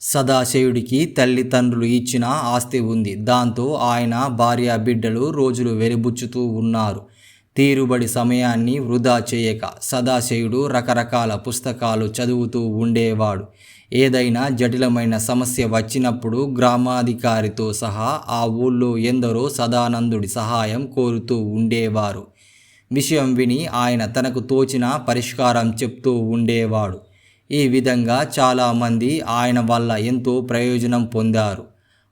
సదాశివుడికి తల్లిదండ్రులు ఇచ్చిన ఆస్తి ఉంది. దాంతో ఆయన భార్య బిడ్డలు రోజులు వెలిబుచ్చుతూ ఉన్నారు. తీరుబడి సమయాన్ని వృధా చేయక సదాశివుడు రకరకాల పుస్తకాలు చదువుతూ ఉండేవాడు. ఏదైనా జటిలమైన సమస్య వచ్చినప్పుడు గ్రామాధికారితో సహా ఆ ఊళ్ళో ఎందరో సదానందుడి సహాయం కోరుతూ ఉండేవారు. విషయం విని ఆయన తనకు తోచిన పరిష్కారం చెప్తూ ఉండేవాడు. ఈ విధంగా చాలామంది ఆయన వల్ల ఎంతో ప్రయోజనం పొందారు.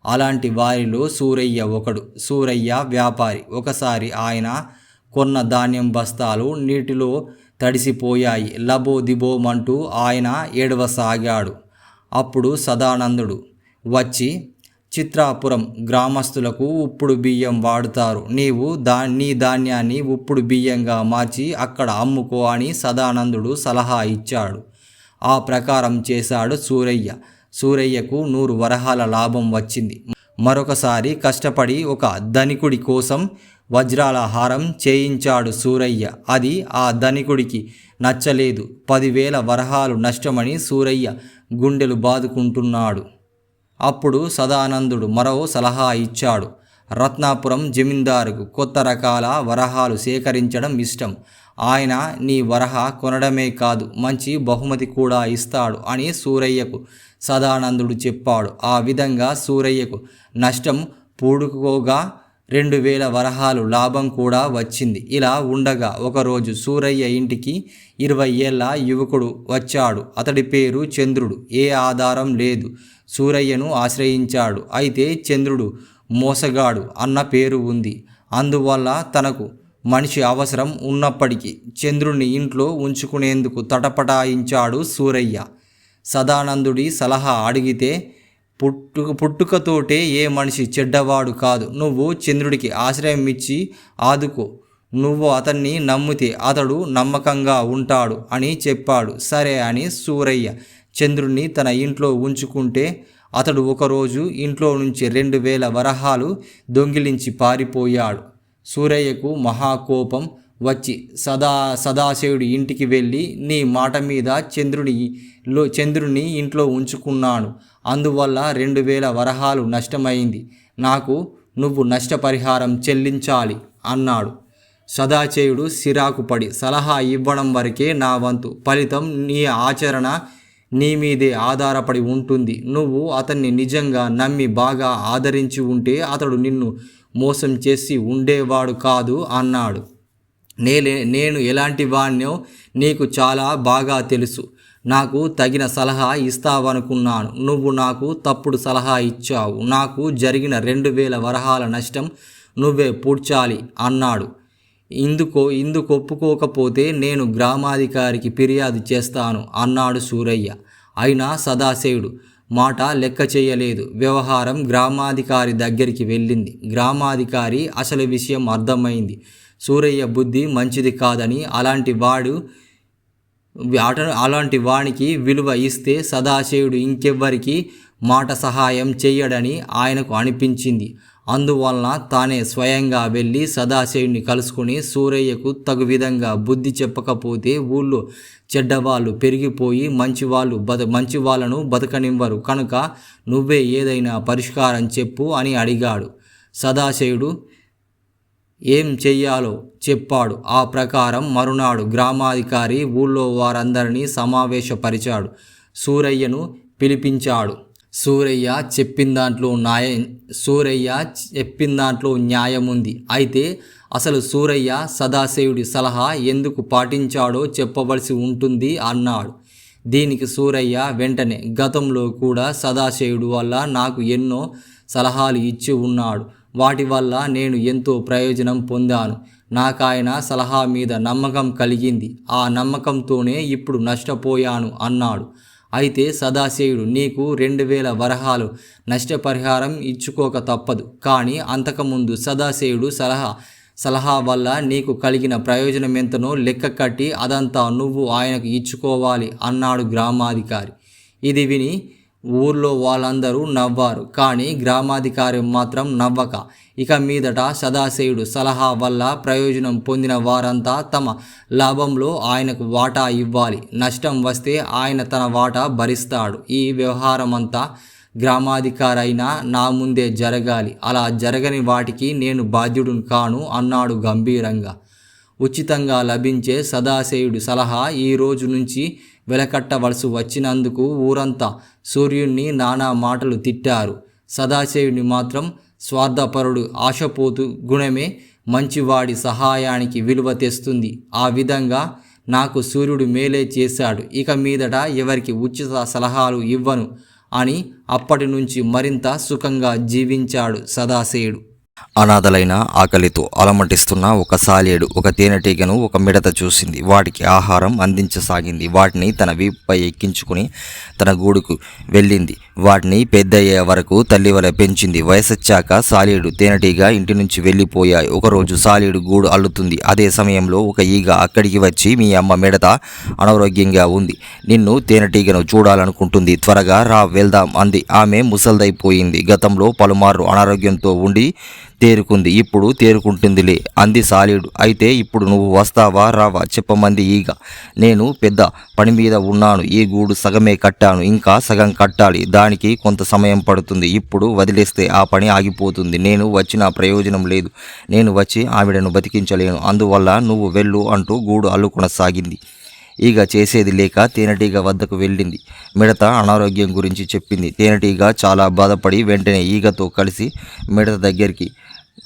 అలాంటి వారిలో సూరయ్య ఒకడు. సూరయ్య వ్యాపారి. ఒకసారి ఆయన కొన్న ధాన్యం బస్తాలు నీటిలో తడిసిపోయాయి. లబోదిబోమంటూ ఆయన ఏడవసాగాడు. అప్పుడు సదానందుడు వచ్చి, చిత్రాపురం గ్రామస్తులకు ఉప్పుడు బియ్యం వాడుతారు. నీవు నీ ధాన్యాన్ని ఉప్పుడు బియ్యంగా మార్చి అక్కడ అమ్ముకో అని సదానందుడు సలహా ఇచ్చాడు. ఆ ప్రకారం చేశాడు సూరయ్య. సూరయ్యకు 100 వరహాల లాభం వచ్చింది. మరొకసారి కష్టపడి ఒక ధనికుడి కోసం వజ్రాల హారం చేయించాడు సూరయ్య. అది ఆ ధనికుడికి నచ్చలేదు. 10,000 వరహాలు నష్టమని సూరయ్య గుండెలు బాదుకుంటున్నాడు. అప్పుడు సదానందుడు మరో సలహా ఇచ్చాడు. రత్నాపురం జమీందారుకు కొత్త రకాల వరహాలు సేకరించడం ఇష్టం. ఆయన నీ వరహ కొనడమే కాదు, మంచి బహుమతి కూడా ఇస్తాడు అని సూరయ్యకు సదానందుడు చెప్పాడు. ఆ విధంగా సూరయ్యకు నష్టం పూడుకోగా 2,000 వరహాలు లాభం కూడా వచ్చింది. ఇలా ఉండగా ఒకరోజు సూరయ్య ఇంటికి 20 ఏళ్ల యువకుడు వచ్చాడు. అతడి పేరు చంద్రుడు. ఏ ఆధారం లేదు. సూరయ్యను ఆశ్రయించాడు. అయితే చంద్రుడు మోసగాడు అన్న పేరు ఉంది. అందువల్ల తనకు మనిషి అవసరం ఉన్నప్పటికీ చంద్రుణ్ణి ఇంట్లో ఉంచుకునేందుకు తటపటాయించాడు సూరయ్య. సదానందుడి సలహా అడిగితే పుట్టుకతోటే ఏ మనిషి చెడ్డవాడు కాదు. నువ్వు చంద్రుడికి ఆశ్రయం ఇచ్చి ఆదుకో. నువ్వు అతన్ని నమ్మితే అతడు నమ్మకంగా ఉంటాడు అని చెప్పాడు. సరే అని సూరయ్య చంద్రుణ్ణి తన ఇంట్లో ఉంచుకుంటే అతడు ఒకరోజు ఇంట్లో నుంచి 2,000 వరహాలు దొంగిలించి పారిపోయాడు. సూరయ్యకు మహాకోపం వచ్చి సదాశివుడి ఇంటికి వెళ్ళి, నీ మాట మీద చంద్రుని ఇంట్లో ఉంచుకున్నాను. అందువల్ల 2,000 వరహాలు నష్టమైంది. నాకు నువ్వు నష్టపరిహారం చెల్లించాలి అన్నాడు. సదాశివుడు సిరాకు పడి, సలహా ఇవ్వడం వరకే నా వంతు. ఫలితం నీ ఆచరణ నీ మీదే ఆధారపడి ఉంటుంది. నువ్వు అతన్ని నిజంగా నమ్మి బాగా ఆదరించి ఉంటే అతడు నిన్ను మోసం చేసి ఉండేవాడు కాదు అన్నాడు. నేను ఎలాంటి వాణ్ణో నీకు చాలా బాగా తెలుసు. నాకు తగిన సలహా ఇస్తావనుకున్నాను. నువ్వు నాకు తప్పుడు సలహా ఇచ్చావు. నాకు జరిగిన 2,000 వరహాల నష్టం నువ్వే పూడ్చాలి అన్నాడు. ఇందుకు ఒప్పుకోకపోతే నేను గ్రామాధికారికి ఫిర్యాదు చేస్తాను అన్నాడు సూరయ్య. అయినా సదాశివుడు మాట లెక్క చేయలేదు. వ్యవహారం గ్రామాధికారి దగ్గరికి వెళ్ళింది. గ్రామాధికారి అసలు విషయం అర్థమైంది. సూరయ్య బుద్ధి మంచిది కాదని, అలాంటి వానికి విలువ ఇస్తే సదాశివుడు ఇంకెవ్వరికి మాట సహాయం చెయ్యడని ఆయనకు అనిపించింది. అందువలన తానే స్వయంగా వెళ్ళి సదాశివుడిని కలుసుకుని, సూరయ్యకు తగు విధంగా బుద్ధి చెప్పకపోతే ఊళ్ళో చెడ్డవాళ్ళు పెరిగిపోయి మంచి వాళ్ళను బతకనివ్వరు, కనుక నువ్వే ఏదైనా పరిష్కారం చెప్పు అని అడిగాడు. సదాశివుడు ఏం చెయ్యాలో చెప్పాడు. ఆ ప్రకారం మరునాడు గ్రామాధికారి ఊళ్ళో వారందరినీ సమావేశపరిచాడు. సూరయ్యను పిలిపించాడు. సూరయ్య చెప్పిన దాంట్లో న్యాయముంది. అయితే అసలు సూరయ్య సదాశివుడి సలహా ఎందుకు పాటించాడో చెప్పవలసి ఉంటుంది అన్నాడు. దీనికి సూరయ్య వెంటనే, గతంలో కూడా సదాశివుడి వల్ల నాకు ఎన్నో సలహాలు ఇచ్చి ఉన్నాడు. వాటి వల్ల నేను ఎంతో ప్రయోజనం పొందాను. నాకాయన సలహా మీద నమ్మకం కలిగింది. ఆ నమ్మకంతోనే ఇప్పుడు నష్టపోయాను అన్నాడు. అయితే సదాశివుడు, నీకు 2,000 వరహాలు నష్టపరిహారం ఇచ్చుకోక తప్పదు. కానీ అంతకుముందు సదాశివుడు సలహా వల్ల నీకు కలిగిన ప్రయోజనం ఎంతనో లెక్క కట్టి అదంతా నువ్వు ఆయనకు ఇచ్చుకోవాలి అన్నాడు గ్రామాధికారి. ఇది విని ఊర్లో వాళ్ళందరూ నవ్వారు. కానీ గ్రామాధికారి మాత్రం నవ్వక, ఇక మీదట సదాశివుడు సలహా వల్ల ప్రయోజనం పొందిన వారంతా తమ లాభంలో ఆయనకు వాటా ఇవ్వాలి. నష్టం వస్తే ఆయన తన వాటా భరిస్తాడు. ఈ వ్యవహారమంతా గ్రామాధికారి అయినా నా ముందే జరగాలి. అలా జరగని వాటికి నేను బాధ్యుడును కాను అన్నాడు గంభీరంగా. ఉచితంగా లభించే సదాశివుడి సలహా ఈ రోజు నుంచి వెలకట్టవలసి వచ్చినందుకు ఊరంతా సూర్యుణ్ణి నానా మాటలు తిట్టారు. సదాశివుని మాత్రం స్వార్థపరుడు, ఆశపోతు గుణమే మంచివాడి సహాయానికి విలువ తెస్తుంది. ఆ విధంగా నాకు సూర్యుడు మేలే చేశాడు. ఇక మీదట ఎవరికి ఉచిత సలహాలు ఇవ్వను అని అప్పటి నుంచి మరింత సుఖంగా జీవించాడు సదాశివుడు. అనాథలైన ఆకలితో అలమటిస్తున్న ఒక సాలేడు ఒక తేనెటీగను ఒక మిడత చూసింది. వాటికి ఆహారం అందించసాగింది. వాటిని తన వీపుపై ఎక్కించుకుని తన గూడుకు వెళ్ళింది. వాటిని పెద్దయ్యే వరకు తల్లి వలె పెంచింది. వయసొచ్చాక సాలేడు తేనెటీగ ఇంటి నుంచి వెళ్ళిపోయాయి. ఒకరోజు సాలేడు గూడు అల్లుతుంది. అదే సమయంలో ఒక ఈగ అక్కడికి వచ్చి, మీ అమ్మ మిడత అనారోగ్యంగా ఉంది, నిన్ను తేనెటీగను చూడాలనుకుంటుంది, త్వరగా రా వెళ్దాం అంది. ఆమె ముసల్దైపోయింది. గతంలో పలుమార్లు అనారోగ్యంతో ఉండి తేరుకుంది, ఇప్పుడు తేరుకుంటుందిలే అంది సాలేడు. అయితే ఇప్పుడు నువ్వు వస్తావా రావా చెప్పమంది ఈగ. నేను పెద్ద పని మీద ఉన్నాను. ఈ గూడు సగమే కట్టాను, ఇంకా సగం కట్టాలి. దానికి కొంత సమయం పడుతుంది. ఇప్పుడు వదిలేస్తే ఆ పని ఆగిపోతుంది. నేను వచ్చిన ప్రయోజనం లేదు. నేను వచ్చి ఆవిడను బతికించలేను. అందువల్ల నువ్వు వెళ్ళు అంటూ గూడు అల్లుకొనసాగింది. ఈగ చేసేది లేక తేనెటీగ వద్దకు వెళ్ళింది. మిడత అనారోగ్యం గురించి చెప్పింది. తేనెటీగ చాలా బాధపడి వెంటనే ఈగతో కలిసి మిడత దగ్గరికి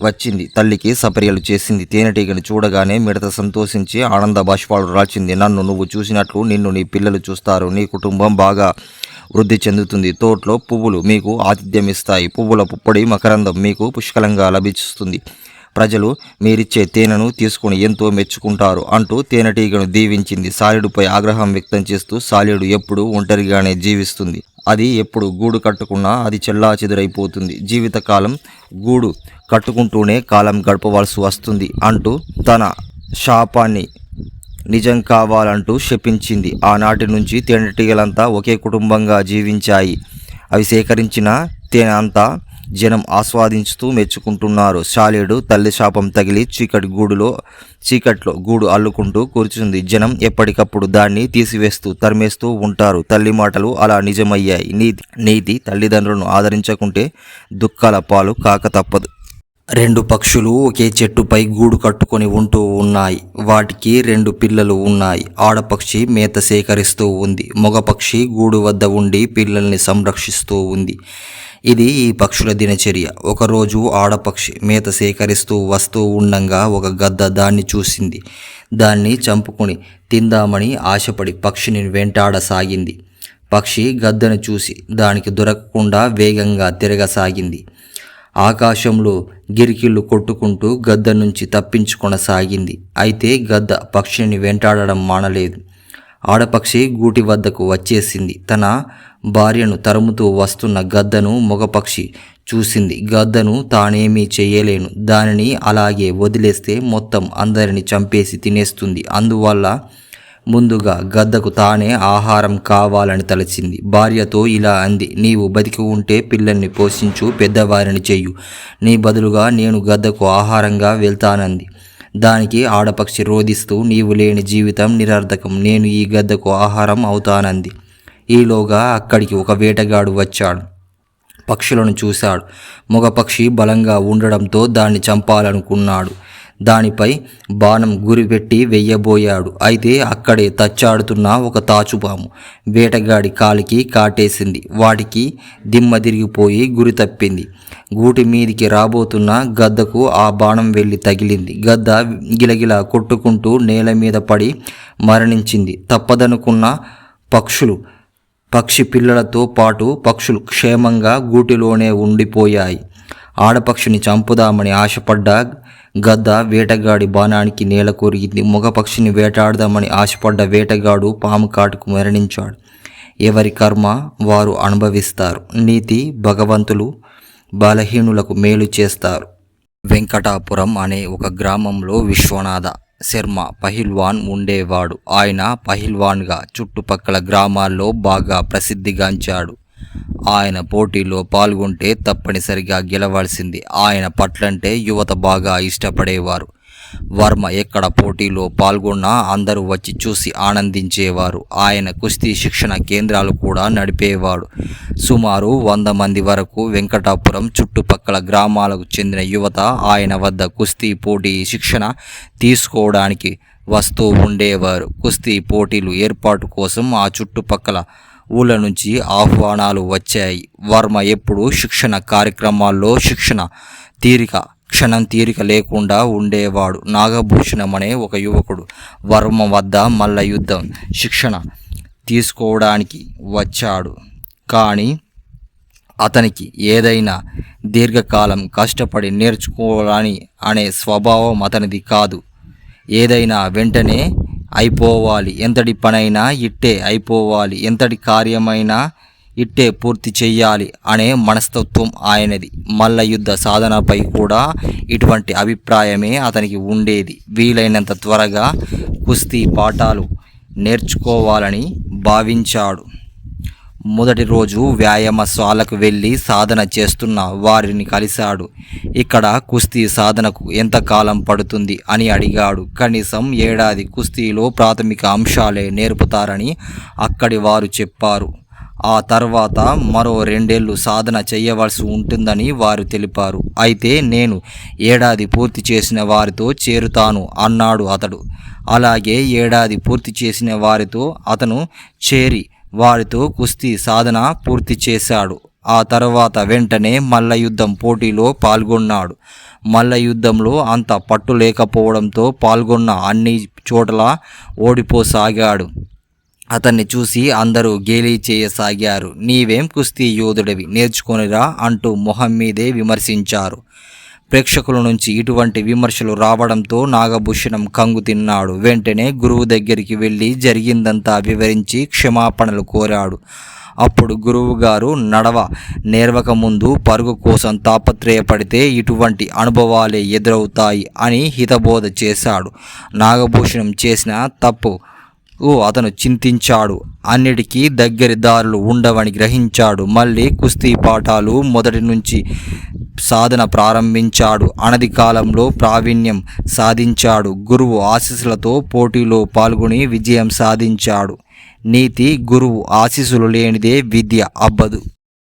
వచ్చింది. తల్లికి సపర్యలు చేసింది. తేనెటీగను చూడగానే మిడత సంతోషించి ఆనంద బాష్పాలు రాల్చింది. నన్ను నువ్వు చూసినట్లు నిన్ను నీ పిల్లలు చూస్తారు. నీ కుటుంబం బాగా వృద్ధి చెందుతుంది. తోటలో పువ్వులు మీకు ఆతిథ్యం ఇస్తాయి. పువ్వుల పుప్పొడి మకరందం మీకు పుష్కలంగా లభిస్తుంది. ప్రజలు మీరిచ్చే తేనెను తీసుకుని ఎంతో మెచ్చుకుంటారు అంటూ తేనెటీగను దీవించింది. సాలేడుపై ఆగ్రహం వ్యక్తం చేస్తూ, సాలేడు ఎప్పుడు ఒంటరిగానే జీవిస్తుంది. అది ఎప్పుడు గూడు కట్టుకున్నా అది చెల్లాచెదురైపోతుంది. జీవితకాలం గూడు కట్టుకుంటూనే కాలం గడపవలసి వస్తుంది అంటూ తన శాపాన్ని నిజం కావాలంటూ శపించింది. ఆనాటి నుంచి తేనెటీగలంతా ఒకే కుటుంబంగా జీవించాయి. అవి సేకరించిన తేనె అంతా జనం ఆస్వాదించుతూ మెచ్చుకుంటున్నారు. సాలేడు తల్లి శాపం తగిలి చీకట్లో గూడు అల్లుకుంటూ కూర్చుంది. జనం ఎప్పటికప్పుడు దాన్ని తీసివేస్తూ తరిమేస్తూ ఉంటారు. తల్లి మాటలు అలా నిజమయ్యాయి. నీతి తల్లిదండ్రులను ఆదరించకుంటే దుఃఖాల పాలు కాక తప్పదు. రెండు పక్షులు ఒకే చెట్టుపై గూడు కట్టుకొని ఉంటూ ఉన్నాయి. వాటికి 2 పిల్లలు ఉన్నాయి. ఆడపక్షి మేత సేకరిస్తూ ఉంది. మగపక్షి గూడు వద్ద ఉండి పిల్లల్ని సంరక్షిస్తూ ఉంది. ఇది ఈ పక్షుల దినచర్య. ఒకరోజు ఆడపక్షి మేత సేకరిస్తూ వస్తూ ఉండంగా ఒక గద్ద దాన్ని చూసింది. దాన్ని చంపుకుని తిందామని ఆశపడి పక్షిని వెంటాడసాగింది. పక్షి గద్దను చూసి దానికి దొరకకుండా వేగంగా తిరగసాగింది. ఆకాశంలో గిరికిళ్ళు కొట్టుకుంటూ గద్ద నుంచి తప్పించుకొనసాగింది. అయితే గద్ద పక్షిని వెంటాడడం మానలేదు. ఆడపక్షి గూటి వద్దకు వచ్చేసింది. తన భార్యను తరుముతూ వస్తున్న గద్దను మగపక్షి చూసింది. గద్దను తానేమీ చేయలేను, దానిని అలాగే వదిలేస్తే మొత్తం అందరిని చంపేసి తినేస్తుంది. అందువల్ల ముందుగా గద్దకు తానే ఆహారం కావాలని తలచింది. భార్యతో ఇలా అంది, నీవు బతికి ఉంటే పిల్లల్ని పోషించు, పెద్దవారిని చెయ్యు. నీ బదులుగా నేను గద్దకు ఆహారంగా వెళ్తానంది. దానికి ఆడపక్షి రోదిస్తూ, నీవు లేని జీవితం నిరర్థకం, నేను ఈ గద్దకు ఆహారం అవుతానంది. ఈలోగా అక్కడికి ఒక వేటగాడు వచ్చాడు. పక్షులను చూశాడు. మగపక్షి బలంగా ఉండడంతో దాన్ని చంపాలనుకున్నాడు. దానిపై బాణం గురిపెట్టి వెయ్యబోయాడు. అయితే అక్కడే తచ్చాడుతున్న ఒక తాచుపాము వేటగాడి కాలికి కాటేసింది. వాటికి దిమ్మ తిరిగిపోయి గురి తప్పింది. గూటి మీదికి రాబోతున్న గద్దకు ఆ బాణం వెళ్ళి తగిలింది. గద్ద గిలగిలా కొట్టుకుంటూ నేల మీద పడి మరణించింది. తప్పదనుకున్న పక్షి పిల్లలతో పాటు పక్షులు క్షేమంగా గూటిలోనే ఉండిపోయాయి. ఆడపక్షిని చంపుదామని ఆశపడ్డ గద్ద వేటగాడి బాణానికి నేల కొరిగింది. మగపక్షిని వేటాడదామని ఆశపడ్డ వేటగాడు పాము కాటుకు మరణించాడు. ఎవరి కర్మ వారు అనుభవిస్తారు. నీతి, భగవంతులు బలహీనులకు మేలు చేస్తారు. వెంకటాపురం అనే ఒక గ్రామంలో విశ్వనాథ శర్మ పహిల్వాన్ ఉండేవాడు. ఆయన పహిల్వాన్గా చుట్టుపక్కల గ్రామాల్లో బాగా ప్రసిద్ధిగాంచాడు. ఆయన పోటీలో పాల్గొంటే తప్పనిసరిగా గెలవాల్సింది. ఆయన పట్లంటే యువత బాగా ఇష్టపడేవారు. వర్మ ఎక్కడ పోటీలో పాల్గొన్నా అందరూ వచ్చి చూసి ఆనందించేవారు. ఆయన కుస్తీ శిక్షణ కేంద్రాలు కూడా నడిపేవాడు. సుమారు 100 మంది వరకు వెంకటాపురం చుట్టుపక్కల గ్రామాలకు చెందిన యువత ఆయన వద్ద కుస్తీ పోటీ శిక్షణ తీసుకోవడానికి వస్తూ ఉండేవారు. కుస్తీ పోటీలు ఏర్పాటు కోసం ఆ చుట్టుపక్కల ఊళ్ళ నుంచి ఆహ్వానాలు వచ్చాయి. వర్మ ఎప్పుడూ శిక్షణ కార్యక్రమాల్లో క్షణం తీరిక లేకుండా ఉండేవాడు. నాగభూషణం అనే ఒక యువకుడు వర్మ వద్ద మల్ల యుద్ధం శిక్షణ తీసుకోవడానికి వచ్చాడు. కానీ అతనికి ఏదైనా దీర్ఘకాలం కష్టపడి నేర్చుకోవాలని అనే స్వభావం అతనిది కాదు. ఏదైనా వెంటనే అయిపోవాలి, ఎంతటి పనైనా ఇట్టే అయిపోవాలి, ఎంతటి కార్యమైనా ఇట్టే పూర్తి చెయ్యాలి అనే మనస్తత్వం ఆయనది. మల్ల యుద్ధ సాధనపై కూడా ఇటువంటి అభిప్రాయమే అతనికి ఉండేది. వీలైనంత త్వరగా కుస్తీ పాఠాలు నేర్చుకోవాలని భావించాడు. మొదటి రోజు వ్యాయామశాలకు వెళ్ళి సాధన చేస్తున్న వారిని కలిశాడు. ఇక్కడ కుస్తీ సాధనకు ఎంతకాలం పడుతుంది అని అడిగాడు. కనీసం ఏడాది కుస్తీలో ప్రాథమిక అంశాలే నేర్పుతారని అక్కడి వారు చెప్పారు. ఆ తర్వాత మరో 2 ఏళ్ళు సాధన చేయవలసి ఉంటుందని వారు తెలిపారు. అయితే నేను ఏడాది పూర్తి చేసిన వారితో చేరుతాను అన్నాడు అతడు. అలాగే ఏడాది పూర్తి చేసిన వారితో అతను చేరి వారితో కుస్తీ సాధన పూర్తి చేశాడు. ఆ తర్వాత వెంటనే మల్ల యుద్ధం పోటీలో పాల్గొన్నాడు. మల్ల యుద్ధంలో అంత పట్టు లేకపోవడంతో పాల్గొన్న అన్ని చోట్ల ఓడిపోసాగాడు. అతన్ని చూసి అందరూ గేలీ చేయసాగారు. నీవేం కుస్తీ యోధుడివి, నేర్చుకొనిరా అంటూ మొహం మీదే విమర్శించారు. ప్రేక్షకుల నుంచి ఇటువంటి విమర్శలు రావడంతో నాగభూషణం కంగు తిన్నాడు. వెంటనే గురువు దగ్గరికి వెళ్ళి జరిగిందంతా వివరించి క్షమాపణలు కోరాడు. అప్పుడు గురువుగారు నేర్వక ముందు పరుగు కోసం తాపత్రయపడితే ఇటువంటి అనుభవాలే ఎదురవుతాయి అని హితబోధ చేశాడు. నాగభూషణం చేసిన తప్పు అతను చింతించాడు. అన్నిటికీ దగ్గరి దారులు ఉండవని గ్రహించాడు. మళ్ళీ కుస్తీ పాఠాలు మొదటి నుంచి సాధన ప్రారంభించాడు. అనతి కాలంలో ప్రావీణ్యం సాధించాడు. గురువు ఆశీస్సులతో పోటీలో పాల్గొని విజయం సాధించాడు. నీతి: గురువు ఆశీస్సులు లేనిదే విద్య అబ్బదు.